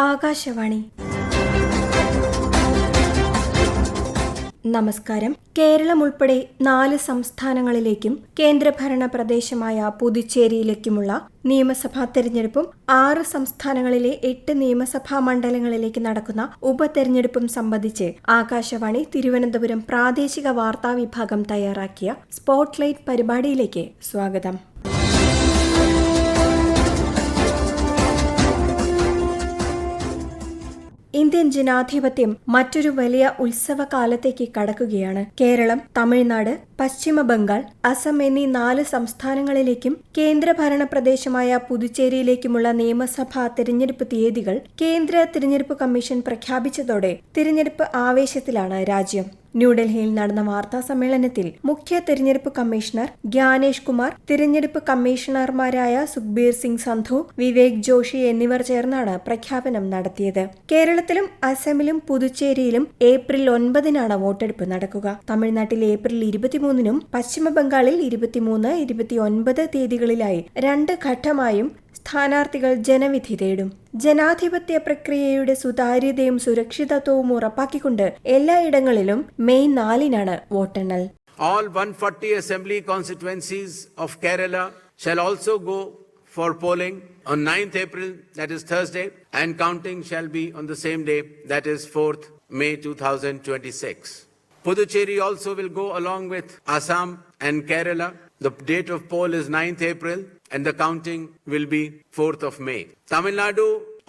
ആകാശവാണി. നമസ്കാരം. കേരളം ഉൾപ്പെടെ 4 സംസ്ഥാനങ്ങളിലേക്കും കേന്ദ്രഭരണ പ്രദേശമായ പുതുച്ചേരിയിലേക്കുമുള്ള നിയമസഭാ തെരഞ്ഞെടുപ്പും 6 സംസ്ഥാനങ്ങളിലെ 8 നിയമസഭാ മണ്ഡലങ്ങളിലേക്ക് നടക്കുന്ന ഉപതെരഞ്ഞെടുപ്പും സംബന്ധിച്ച് ആകാശവാണി തിരുവനന്തപുരം പ്രാദേശിക വാർത്താ വിഭാഗം തയ്യാറാക്കിയ സ്പോട്ട്ലൈറ്റ് പരിപാടിയിലേക്ക് സ്വാഗതം. ഇന്ത്യൻ ജനാധിപത്യം മറ്റൊരു വലിയ ഉത്സവകാലത്തേക്ക് കടക്കുകയാണ്. കേരളം, തമിഴ്നാട്, പശ്ചിമ ബംഗാൾ, അസം എന്നീ 4 സംസ്ഥാനങ്ങളിലേക്കും കേന്ദ്രഭരണ പ്രദേശമായ പുതുച്ചേരിയിലേക്കുമുള്ള നിയമസഭാ തിരഞ്ഞെടുപ്പ് തീയതികൾ കേന്ദ്ര തിരഞ്ഞെടുപ്പ് കമ്മീഷൻ പ്രഖ്യാപിച്ചതോടെ തിരഞ്ഞെടുപ്പ് ആവേശത്തിലാണ് രാജ്യം. ന്യൂഡൽഹിയിൽ നടന്ന വാർത്താ സമ്മേളനത്തിൽ മുഖ്യ തിരഞ്ഞെടുപ്പ് കമ്മീഷണർ ഗ്യാനേഷ് കുമാർ, തിരഞ്ഞെടുപ്പ് കമ്മീഷണർമാരായ സുഖ്ബീർ സിംഗ് സന്ധു, വിവേക് ജോഷി എന്നിവർ ചേർന്നാണ് പ്രഖ്യാപനം നടത്തിയത്. കേരളത്തിലും അസമിലും പുതുച്ചേരിയിലും ഏപ്രിൽ 9-നാണ് വോട്ടെടുപ്പ് നടക്കുക. തമിഴ്നാട്ടിൽ ഏപ്രിൽ 23-നും പശ്ചിമ ബംഗാളിൽ 23, 29 തീയതികളിലായി 2 ഘട്ടമായും സ്ഥാനാർത്ഥികൾ ജനവിധി തേടും. ജനാധിപത്യ പ്രക്രിയയുടെ സുതാര്യതയും സുരക്ഷിതത്വവും ഉറപ്പാക്കിക്കൊണ്ട് എല്ലായിടങ്ങളിലും മെയ് 4-നാണ് വോട്ടെണ്ണൽ. All 140 assembly constituencies of Kerala shall also go for polling on 9th April, that is Thursday, and counting shall be on the same day, that is 4th May 2026. Puducherry also will go along with Assam and Kerala. The date of poll is 9th April and the counting will be 4th of May. Tamil Nadu,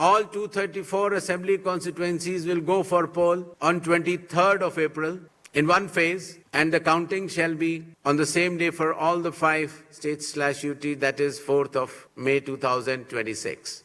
all 234 assembly constituencies will go for poll on 23rd of April in one phase, and the counting shall be on the same day for all the 5 states/UT, that is 4th of May 2026.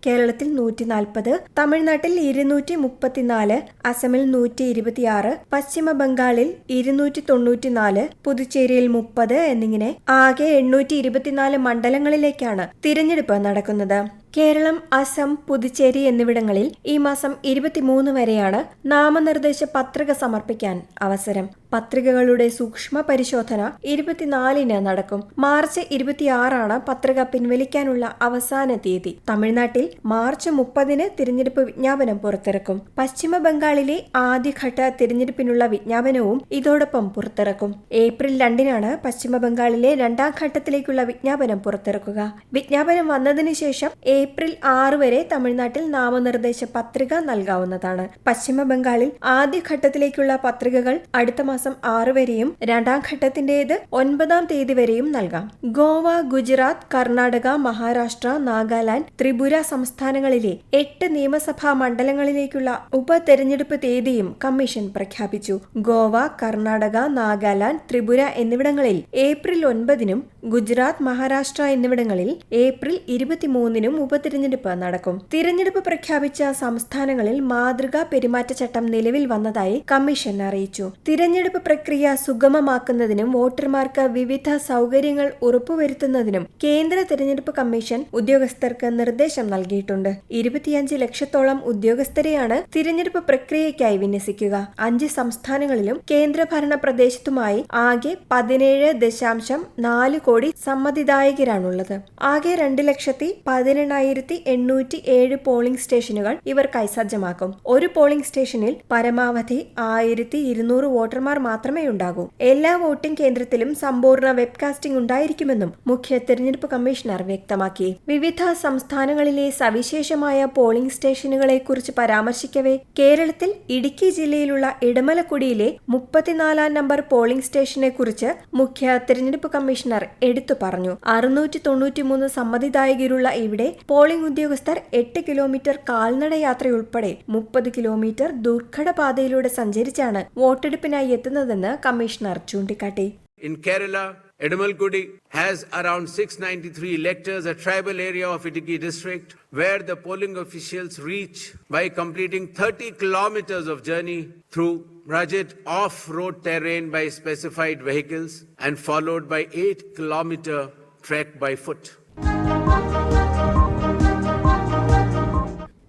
കേരളത്തിൽ 140, തമിഴ്നാട്ടിൽ 234, അസമിൽ 126, പശ്ചിമ ബംഗാളിൽ 294, പുതുച്ചേരിയിൽ 30 എന്നിങ്ങനെ ആകെ 824 മണ്ഡലങ്ങളിലേക്കാണ് തിരഞ്ഞെടുപ്പ് നടക്കുന്നത്. കേരളം, അസം, പുതുച്ചേരി എന്നിവിടങ്ങളിൽ ഈ മാസം 23 വരെയാണ് നാമനിർദ്ദേശ പത്രിക സമർപ്പിക്കാൻ അവസരം. പത്രികകളുടെ സൂക്ഷ്മ പരിശോധന 24-ന് നടക്കും. മാർച്ച് 26-ആണ് പത്രിക പിൻവലിക്കാനുള്ള അവസാന തീയതി. തമിഴ്നാട്ടിൽ മാർച്ച് 30-ന് തിരഞ്ഞെടുപ്പ് വിജ്ഞാപനം പുറത്തിറക്കും. പശ്ചിമ ബംഗാളിലെ ആദ്യഘട്ട തിരഞ്ഞെടുപ്പിനുള്ള വിജ്ഞാപനവും ഇതോടൊപ്പം പുറത്തിറക്കും. ഏപ്രിൽ 2-നാണ് പശ്ചിമ ബംഗാളിലെ 2ാം ഘട്ടത്തിലേക്കുള്ള വിജ്ഞാപനം പുറത്തിറക്കുക. വിജ്ഞാപനം വന്നതിന് ശേഷം ഏപ്രിൽ 6 വരെ തമിഴ്നാട്ടിൽ നാമനിർദ്ദേശ പത്രിക നൽകാവുന്നതാണ്. പശ്ചിമ ബംഗാളിൽ ആദ്യഘട്ടത്തിലേക്കുള്ള പത്രികകൾ അടുത്ത മാസം 6 വരെയും 2ാം ഘട്ടത്തിന്റേത് 9-ാം തീയതി വരെയും നൽകാം. ഗോവ, ഗുജറാത്ത്, കർണാടക, മഹാരാഷ്ട്ര, നാഗാലാൻഡ്, ത്രിപുര സംസ്ഥാനങ്ങളിലെ 8 നിയമസഭാ മണ്ഡലങ്ങളിലേക്കുള്ള ഉപതെരഞ്ഞെടുപ്പ് തീയതിയും കമ്മീഷൻ പ്രഖ്യാപിച്ചു. ഗോവ, കർണാടക, നാഗാലാൻഡ്, ത്രിപുര എന്നിവിടങ്ങളിൽ ഏപ്രിൽ 9-നും ഗുജറാത്ത്, മഹാരാഷ്ട്ര എന്നിവിടങ്ങളിൽ ഏപ്രിൽ 23-നും ഉപതിരഞ്ഞെടുപ്പ് നടക്കും. തിരഞ്ഞെടുപ്പ് പ്രഖ്യാപിച്ച സംസ്ഥാനങ്ങളിൽ മാതൃകാ പെരുമാറ്റച്ചട്ടം നിലവിൽ വന്നതായി കമ്മീഷൻ അറിയിച്ചു. തിരഞ്ഞെടുപ്പ് പ്രക്രിയ സുഗമമാക്കുന്നതിനും വോട്ടർമാർക്ക് വിവിധ സൗകര്യങ്ങൾ ഉറപ്പുവരുത്തുന്നതിനും കേന്ദ്ര തിരഞ്ഞെടുപ്പ് കമ്മീഷൻ ഉദ്യോഗസ്ഥർക്ക് നിർദ്ദേശം നൽകിയിട്ടുണ്ട്. 25 ലക്ഷത്തോളം ഉദ്യോഗസ്ഥരെയാണ് തിരഞ്ഞെടുപ്പ് പ്രക്രിയയ്ക്കായി വിന്യസിക്കുക. 5 സംസ്ഥാനങ്ങളിലും കേന്ദ്രഭരണ പ്രദേശത്തുമായി ആകെ 17.4 കോടി സമ്മതിദായകരാണുള്ളത്. ആകെ 2,11,807 പോളിംഗ് സ്റ്റേഷനുകൾ ഇവർക്കായി സജ്ജമാക്കും. ഒരു പോളിംഗ് സ്റ്റേഷനിൽ പരമാവധി 1,200 വോട്ടർമാർ മാത്രമേ ഉണ്ടാകൂ. എല്ലാ വോട്ടിംഗ് കേന്ദ്രത്തിലും സമ്പൂർണ്ണ വെബ്കാസ്റ്റിംഗ് ഉണ്ടായിരിക്കുമെന്നും മുഖ്യ തിരഞ്ഞെടുപ്പ് കമ്മീഷണർ വ്യക്തമാക്കി. വിവിധ സംസ്ഥാനങ്ങളിലെ സവിശേഷമായ പോളിംഗ് സ്റ്റേഷനുകളെ കുറിച്ച് പരാമർശിക്കവേ കേരളത്തിൽ ഇടുക്കി ജില്ലയിലുള്ള ഇടമലക്കുടിയിലെ 34-ാം നമ്പർ പോളിംഗ് സ്റ്റേഷനെ കുറിച്ച് മുഖ്യ തിരഞ്ഞെടുപ്പ് കമ്മീഷണർ എടുത്തു പറഞ്ഞു. 693 സമ്മതിദായകരുള്ള ഇവിടെ പോളിംഗ് ഉദ്യോഗസ്ഥർ 8 കിലോമീറ്റർ കാൽനട യാത്രയുൾപ്പെടെ 30 കിലോമീറ്റർ ദുർഘട പാതയിലൂടെ സഞ്ചരിച്ചാണ് വോട്ടെടുപ്പിനായി എത്തുന്നതെന്ന് കമ്മീഷണർ ചൂണ്ടിക്കാട്ടി. In Kerala, Edamalkudi has around 693 electors, a tribal area of Idukki district, where the polling officials reach by completing 30 kilometers of journey through rugged off-road terrain by specified vehicles and followed by 8-kilometer trek by foot.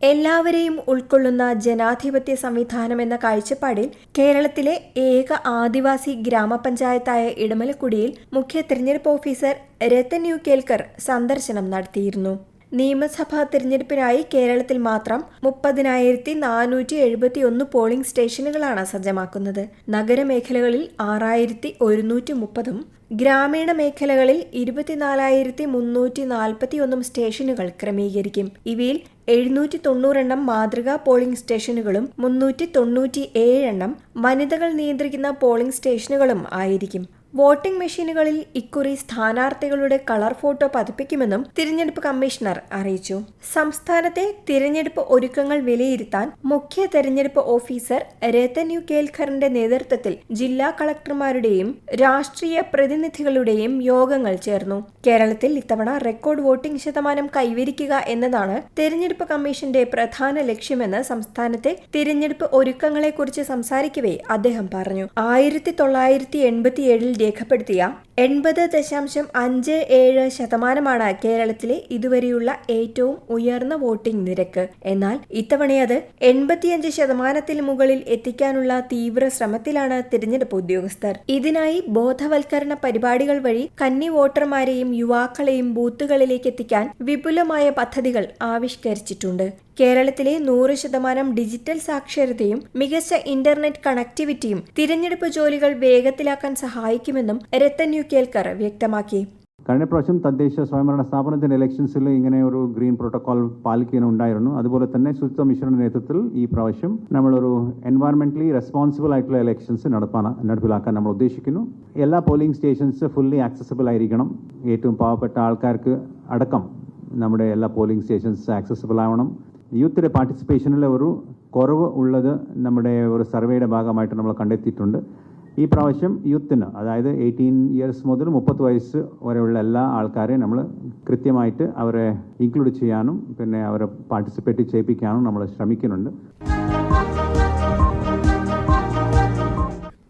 എല്ലാവരെയും ഉൾക്കൊള്ളുന്ന ജനാധിപത്യ സംവിധാനം എന്ന കാഴ്ചപ്പാടിൽ കേരളത്തിലെ ഏക ആദിവാസി ഗ്രാമപഞ്ചായത്തായ ഇടമലക്കുടിയിൽ മുഖ്യ തെരഞ്ഞെടുപ്പ് ഓഫീസർ രത്തൻ യു കേൽക്കർ സന്ദർശനം നടത്തിയിരുന്നു. നിയമസഭാ തിരഞ്ഞെടുപ്പിനായി കേരളത്തിൽ മാത്രം 30,471 പോളിംഗ് സ്റ്റേഷനുകളാണ് സജ്ജമാക്കുന്നത്. നഗരമേഖലകളിൽ 6,130 ഗ്രാമീണ മേഖലകളിൽ 24,341 സ്റ്റേഷനുകൾ ക്രമീകരിക്കും. ഇവയിൽ 790 മാതൃകാ പോളിംഗ് സ്റ്റേഷനുകളും 397 വനിതകൾ നിയന്ത്രിക്കുന്ന പോളിംഗ് സ്റ്റേഷനുകളും ആയിരിക്കും. വോട്ടിംഗ് മെഷീനുകളിൽ ഇക്കുറി സ്ഥാനാർത്ഥികളുടെ കളർ ഫോട്ടോ പതിപ്പിക്കുമെന്നും തിരഞ്ഞെടുപ്പ് കമ്മീഷണർ അറിയിച്ചു. സംസ്ഥാനത്തെ തിരഞ്ഞെടുപ്പ് ഒരുക്കങ്ങൾ വിലയിരുത്താൻ മുഖ്യ തെരഞ്ഞെടുപ്പ് ഓഫീസർ രത്തൻ യു കേൽക്കറിന്റെ നേതൃത്വത്തിൽ ജില്ലാ കളക്ടർമാരുടെയും രാഷ്ട്രീയ പ്രതിനിധികളുടെയും യോഗങ്ങൾ ചേർന്നു. കേരളത്തിൽ ഇത്തവണ റെക്കോർഡ് വോട്ടിംഗ് ശതമാനം കൈവരിക്കുക എന്നതാണ് തെരഞ്ഞെടുപ്പ് കമ്മീഷന്റെ പ്രധാന ലക്ഷ്യമെന്ന് സംസ്ഥാനത്തെ തിരഞ്ഞെടുപ്പ് ഒരുക്കങ്ങളെക്കുറിച്ച് സംസാരിക്കവേ അദ്ദേഹം പറഞ്ഞു. 1987 രേഖപ്പെടുത്തിയ 80.57% കേരളത്തിലെ ഇതുവരെയുള്ള ഏറ്റവും ഉയർന്ന വോട്ടിംഗ് നിരക്ക്. എന്നാൽ ഇത്തവണയത് 85% മുകളിൽ എത്തിക്കാനുള്ള തീവ്ര ശ്രമത്തിലാണ് തിരഞ്ഞെടുപ്പ് ഉദ്യോഗസ്ഥർ. ഇതിനായി ബോധവൽക്കരണ പരിപാടികൾ വഴി കന്നി വോട്ടർമാരെയും യുവാക്കളെയും ബൂത്തുകളിലേക്ക് എത്തിക്കാൻ വിപുലമായ പദ്ധതികൾ ആവിഷ്കരിച്ചിട്ടുണ്ട്. കേരളത്തിലെ 100% ഡിജിറ്റൽ സാക്ഷരതയും മികച്ച ഇന്റർനെറ്റ് കണക്ടിവിറ്റിയും തിരഞ്ഞെടുപ്പ് ജോലികൾ വേഗത്തിലാക്കാൻ സഹായിക്കുമെന്നും രത്തൻ യു കേൽക്കർ വ്യക്തമാക്കി. കഴിഞ്ഞ പ്രാവശ്യം തദ്ദേശ സ്വയംഭരണ സ്ഥാപനത്തിന്റെ ഇലക്ഷൻസിൽ ഇങ്ങനെ ഒരു ഗ്രീൻ പ്രോട്ടോകോൾ പാലിക്കാനുണ്ടായിരുന്നു. അതുപോലെ തന്നെ ശുചിത്വ മിഷന്റെ നേതൃത്വത്തിൽ ഈ പ്രാവശ്യം നമ്മളൊരു എൻവയറമെന്റലി റെസ്പോൺസിബിൾ ആയിട്ടുള്ള ഇലക്ഷൻസ് നടപ്പിലാക്കാൻ നമ്മൾ ഉദ്ദേശിക്കുന്നു. എല്ലാ പോളിംഗ് സ്റ്റേഷൻസ് ഫുള്ളി ആക്സസിബിൾ ആയിരിക്കണം. ഏറ്റവും പാവപ്പെട്ട ആൾക്കാർക്ക് അടക്കം നമ്മുടെ എല്ലാ പോളിംഗ് സ്റ്റേഷൻസ് ആക്സസിബിൾ ആവണം. യൂത്തിന്റെ പാർട്ടിസിപ്പേഷനിൽ ഒരു കുറവ് ഉള്ളത് നമ്മുടെ ഒരു സർവേയുടെ ഭാഗമായിട്ട് നമ്മൾ കണ്ടെത്തിയിട്ടുണ്ട്. ഈ പ്രാവശ്യം യൂത്തിന്, അതായത് 18 ഇയേഴ്സ് മുതൽ 30 വയസ്സ് വരെയുള്ള എല്ലാ ആൾക്കാരെയും നമ്മൾ കൃത്യമായിട്ട് അവരെ ഇൻക്ലൂഡ് ചെയ്യാനും പിന്നെ അവരെ പാർട്ടിസിപ്പേറ്റ് ചെയ്യിപ്പിക്കാനും നമ്മൾ ശ്രമിക്കുന്നുണ്ട്.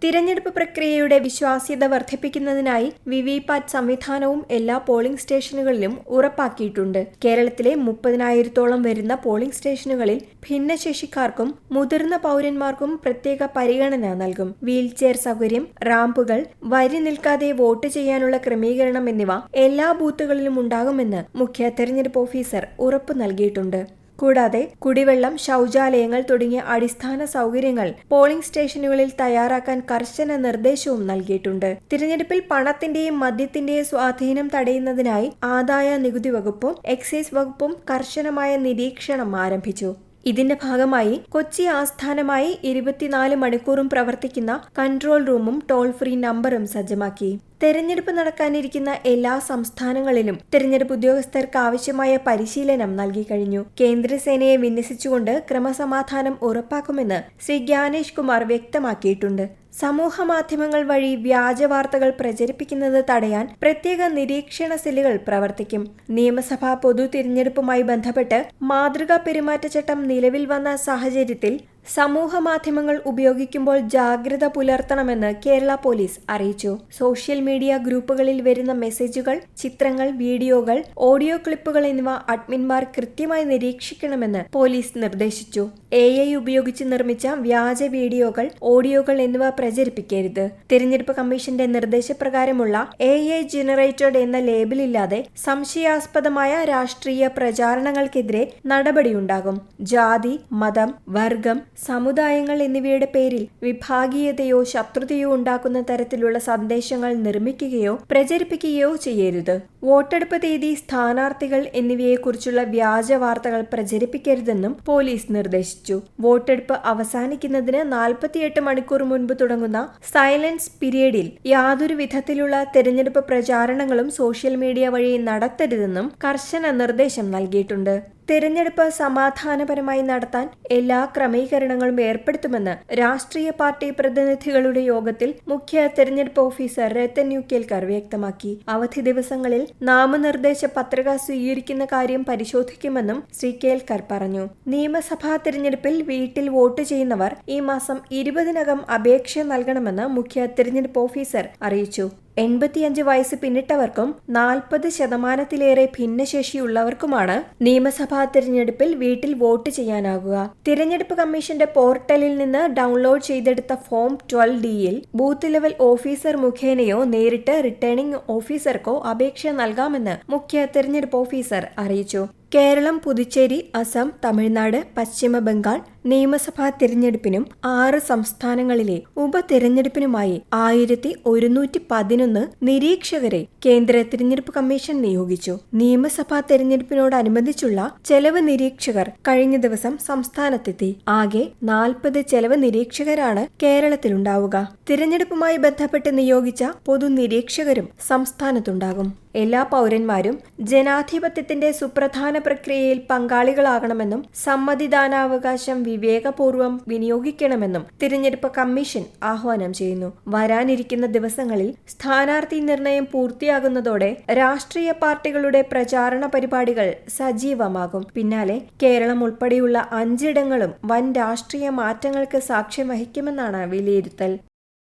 തിരഞ്ഞെടുപ്പ് പ്രക്രിയയുടെ വിശ്വാസ്യത വർദ്ധിപ്പിക്കുന്നതിനായി വിവിപാറ്റ് സംവിധാനവും എല്ലാ പോളിംഗ് സ്റ്റേഷനുകളിലും ഉറപ്പാക്കിയിട്ടുണ്ട്. കേരളത്തിലെ 30,000-ഓളം വരുന്ന പോളിംഗ് സ്റ്റേഷനുകളിൽ ഭിന്നശേഷിക്കാർക്കും മുതിർന്ന പൗരന്മാർക്കും പ്രത്യേക പരിഗണന നൽകും. വീൽചെയർ സൗകര്യം, റാമ്പുകൾ, വരി നിൽക്കാതെ വോട്ട് ചെയ്യാനുള്ള ക്രമീകരണം എന്നിവ എല്ലാ ബൂത്തുകളിലും ഉണ്ടാകുമെന്ന് മുഖ്യ തെരഞ്ഞെടുപ്പ് ഓഫീസർ ഉറപ്പു നൽകിയിട്ടുണ്ട്. കൂടാതെ കുടിവെള്ളം, ശൗചാലയങ്ങൾ തുടങ്ങിയ അടിസ്ഥാന സൗകര്യങ്ങൾ പോളിംഗ് സ്റ്റേഷനുകളിൽ തയ്യാറാക്കാൻ കർശന നിർദ്ദേശവും നൽകിയിട്ടുണ്ട്. തിരഞ്ഞെടുപ്പിൽ പണത്തിന്റെയും മദ്യത്തിന്റെയും സ്വാധീനം തടയുന്നതിനായി ആദായ നികുതി വകുപ്പും എക്സൈസ് വകുപ്പും കർശനമായ നിരീക്ഷണം ആരംഭിച്ചു. ഇതിന്റെ ഭാഗമായി കൊച്ചി ആസ്ഥാനമായി 24 മണിക്കൂറും പ്രവർത്തിക്കുന്ന കൺട്രോൾ റൂമും ടോൾ ഫ്രീ നമ്പറും സജ്ജമാക്കി. തെരഞ്ഞെടുപ്പ് നടക്കാനിരിക്കുന്ന എല്ലാ സംസ്ഥാനങ്ങളിലും തെരഞ്ഞെടുപ്പ് ഉദ്യോഗസ്ഥർക്ക് ആവശ്യമായ പരിശീലനം നൽകി കഴിഞ്ഞു. കേന്ദ്രസേനയെ വിന്യസിച്ചുകൊണ്ട് ക്രമസമാധാനം ഉറപ്പാക്കുമെന്ന് ശ്രീ ജ്ഞാനേഷ് കുമാർ വ്യക്തമാക്കിയിട്ടുണ്ട്. സമൂഹ മാധ്യമങ്ങൾ വഴി വ്യാജ വാർത്തകൾ പ്രചരിപ്പിക്കുന്നത് തടയാൻ പ്രത്യേക നിരീക്ഷണ സെല്ലുകൾ പ്രവർത്തിക്കും. നിയമസഭാ പൊതു തിരഞ്ഞെടുപ്പുമായി ബന്ധപ്പെട്ട് മാതൃകാ പെരുമാറ്റച്ചട്ടം നിലവിൽ വന്ന സാഹചര്യത്തിൽ സമൂഹ മാധ്യമങ്ങൾ ഉപയോഗിക്കുമ്പോൾ ജാഗ്രത പുലർത്തണമെന്ന് കേരള പോലീസ് അറിയിച്ചു. സോഷ്യൽ മീഡിയ ഗ്രൂപ്പുകളിൽ വരുന്ന മെസ്സേജുകൾ, ചിത്രങ്ങൾ, വീഡിയോകൾ, ഓഡിയോ ക്ലിപ്പുകൾ എന്നിവ അഡ്മിന്മാർ കൃത്യമായി നിരീക്ഷിക്കണമെന്ന് പോലീസ് നിർദ്ദേശിച്ചു. AI ഉപയോഗിച്ച് നിർമ്മിച്ച വ്യാജ വീഡിയോകൾ, ഓഡിയോകൾ എന്നിവ പ്രചരിപ്പിക്കരുത്. തിരഞ്ഞെടുപ്പ് കമ്മീഷന്റെ നിർദ്ദേശപ്രകാരമുള്ള AI ജനറേറ്റഡ് എന്ന ലേബലില്ലാതെ സംശയാസ്പദമായ രാഷ്ട്രീയ പ്രചാരണങ്ങൾക്കെതിരെ നടപടിയുണ്ടാകും. ജാതി, മതം, വർഗം, സമുദായങ്ങൾ എന്നിവയുടെ പേരിൽ വിഭാഗീയതയോ ശത്രുതയോ ഉണ്ടാക്കുന്ന തരത്തിലുള്ള സന്ദേശങ്ങൾ നിർമ്മിക്കുകയോ പ്രചരിപ്പിക്കുകയോ ചെയ്യരുത്. വോട്ടെടുപ്പ് തീയതി, സ്ഥാനാർത്ഥികൾ എന്നിവയെക്കുറിച്ചുള്ള വ്യാജ വാർത്തകൾ പ്രചരിപ്പിക്കരുതെന്നും പോലീസ് നിർദ്ദേശിച്ചു. വോട്ടെടുപ്പ് അവസാനിക്കുന്നതിന് 48 മണിക്കൂർ മുൻപ് തുടങ്ങുന്ന സൈലൻസ് പീരിയഡിൽ യാതൊരു വിധത്തിലുള്ള തെരഞ്ഞെടുപ്പ് പ്രചാരണങ്ങളും സോഷ്യൽ മീഡിയ വഴി നടത്തരുതെന്നും കർശന നിർദ്ദേശം നൽകിയിട്ടുണ്ട്. തെരഞ്ഞെടുപ്പ് സമാധാനപരമായി നടത്താൻ എല്ലാ ക്രമീകരണങ്ങളും ഏർപ്പെടുത്തുമെന്ന് രാഷ്ട്രീയ പാർട്ടി പ്രതിനിധികളുടെ യോഗത്തിൽ മുഖ്യ തെരഞ്ഞെടുപ്പ് ഓഫീസർ രത്തൻ യു കേൽക്കർ വ്യക്തമാക്കി. അവധി ദിവസങ്ങളിൽ നാമനിർദ്ദേശ പത്രിക സ്വീകരിക്കുന്ന കാര്യം പരിശോധിക്കുമെന്നും ശ്രീ കേൽക്കർ പറഞ്ഞു. നിയമസഭാ തെരഞ്ഞെടുപ്പിൽ വീട്ടിൽ വോട്ട് ചെയ്യുന്നവർ ഈ മാസം 20-നകം അപേക്ഷ നൽകണമെന്ന് മുഖ്യ തെരഞ്ഞെടുപ്പ് ഓഫീസർ അറിയിച്ചു. 85 വയസ്സ് പിന്നിട്ടവർക്കും 40% ഭിന്നശേഷിയുള്ളവർക്കുമാണ് നിയമസഭാ തിരഞ്ഞെടുപ്പിൽ വീട്ടിൽ വോട്ട് ചെയ്യാനാകുക. തിരഞ്ഞെടുപ്പ് കമ്മീഷന്റെ പോർട്ടലിൽ നിന്ന് ഡൗൺലോഡ് ചെയ്തെടുത്ത ഫോം 12D-യിൽ ബൂത്ത് ലെവൽ ഓഫീസർ മുഖേനയോ നേരിട്ട് റിട്ടേണിംഗ് ഓഫീസർക്കോ അപേക്ഷ നൽകാമെന്ന് മുഖ്യ തിരഞ്ഞെടുപ്പ് ഓഫീസർ അറിയിച്ചു. കേരളം, പുതുച്ചേരി, അസം, തമിഴ്നാട്, പശ്ചിമ ബംഗാൾ നിയമസഭാ തിരഞ്ഞെടുപ്പിനും 6 സംസ്ഥാനങ്ങളിലെ ഉപതിരഞ്ഞെടുപ്പിനുമായി 1111 നിരീക്ഷകരെ കേന്ദ്ര തിരഞ്ഞെടുപ്പ് കമ്മീഷൻ നിയോഗിച്ചു. നിയമസഭാ തിരഞ്ഞെടുപ്പിനോടനുബന്ധിച്ചുള്ള ചെലവ് നിരീക്ഷകർ കഴിഞ്ഞ ദിവസം സംസ്ഥാനത്തെത്തി. ആകെ 40 ചെലവ് നിരീക്ഷകരാണ് കേരളത്തിലുണ്ടാവുക. തിരഞ്ഞെടുപ്പുമായി ബന്ധപ്പെട്ട് നിയോഗിച്ച പൊതു നിരീക്ഷകരും സംസ്ഥാനത്തുണ്ടാകും. എല്ലാ പൗരന്മാരും ജനാധിപത്യത്തിന്റെ സുപ്രധാന പ്രക്രിയയിൽ പങ്കാളികളാകണമെന്നും സമ്മതിദാനാവകാശം വിവേകപൂർവ്വം വിനിയോഗിക്കണമെന്നും തിരഞ്ഞെടുപ്പ് കമ്മീഷൻ ആഹ്വാനം ചെയ്യുന്നു. വരാനിരിക്കുന്ന ദിവസങ്ങളിൽ സ്ഥാനാർത്ഥി നിർണയം പൂർത്തിയാകുന്നതോടെ രാഷ്ട്രീയ പാർട്ടികളുടെ പ്രചാരണ പരിപാടികൾ സജീവമാകും. പിന്നാലെ കേരളം ഉൾപ്പെടെയുള്ള 5 ഇടങ്ങളും വൻ രാഷ്ട്രീയ മാറ്റങ്ങൾക്ക് സാക്ഷ്യം വഹിക്കുമെന്നാണ് വിലയിരുത്തൽ.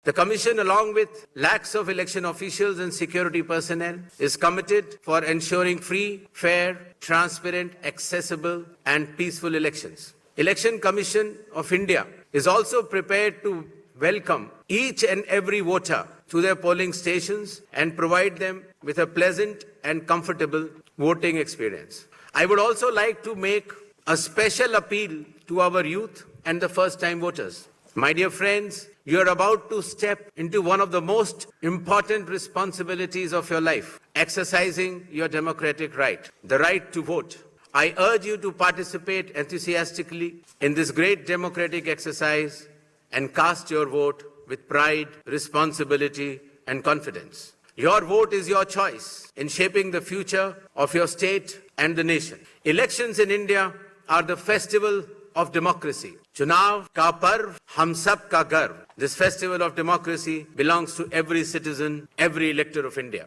The Commission, along with lakhs of election officials and security personnel, is committed for ensuring free, fair, transparent, accessible and peaceful elections. Election Commission of India is also prepared to welcome each and every voter to their polling stations and provide them with a pleasant and comfortable voting experience. I would also like to make a special appeal to our youth and the first-time voters. My dear friends, you are about to step into one of the most important responsibilities of your life, exercising your democratic right, the right to vote. I urge you to participate enthusiastically in this great democratic exercise and cast your vote with pride, responsibility, and confidence. Your vote is your choice in shaping the future of your state and the nation. Elections in India are the festival of democracy. Chunav ka parv hum sab ka garv. This festival of democracy belongs to every citizen, every elector of India.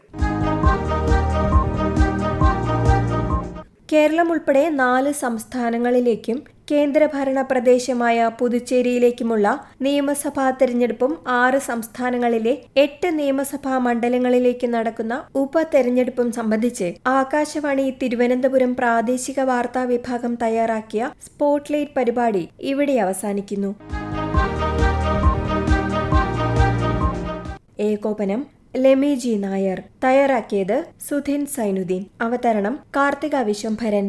Keralam ഉൾപ്പെടെ 4 സംസ്ഥാനങ്ങളിലേക്കും കേന്ദ്രഭരണ പ്രദേശമായ പുതുച്ചേരിയിലേക്കുമുള്ള നിയമസഭാ തെരഞ്ഞെടുപ്പും 6 സംസ്ഥാനങ്ങളിലെ 8 നിയമസഭാ മണ്ഡലങ്ങളിലേക്ക് നടക്കുന്ന ഉപതെരഞ്ഞെടുപ്പും സംബന്ധിച്ച് ആകാശവാണി തിരുവനന്തപുരം പ്രാദേശിക വാർത്താ വിഭാഗം തയ്യാറാക്കിയ സ്പോട്ട്ലൈറ്റ് പരിപാടി ഇവിടെ അവസാനിക്കുന്നു. ഏകോപനം ലെമി ജി നായർ. തയ്യാറാക്കിയത് സുധിൻ സൈനുദ്ദീൻ. അവതരണം കാർത്തിക വിശ്വംഭരൻ.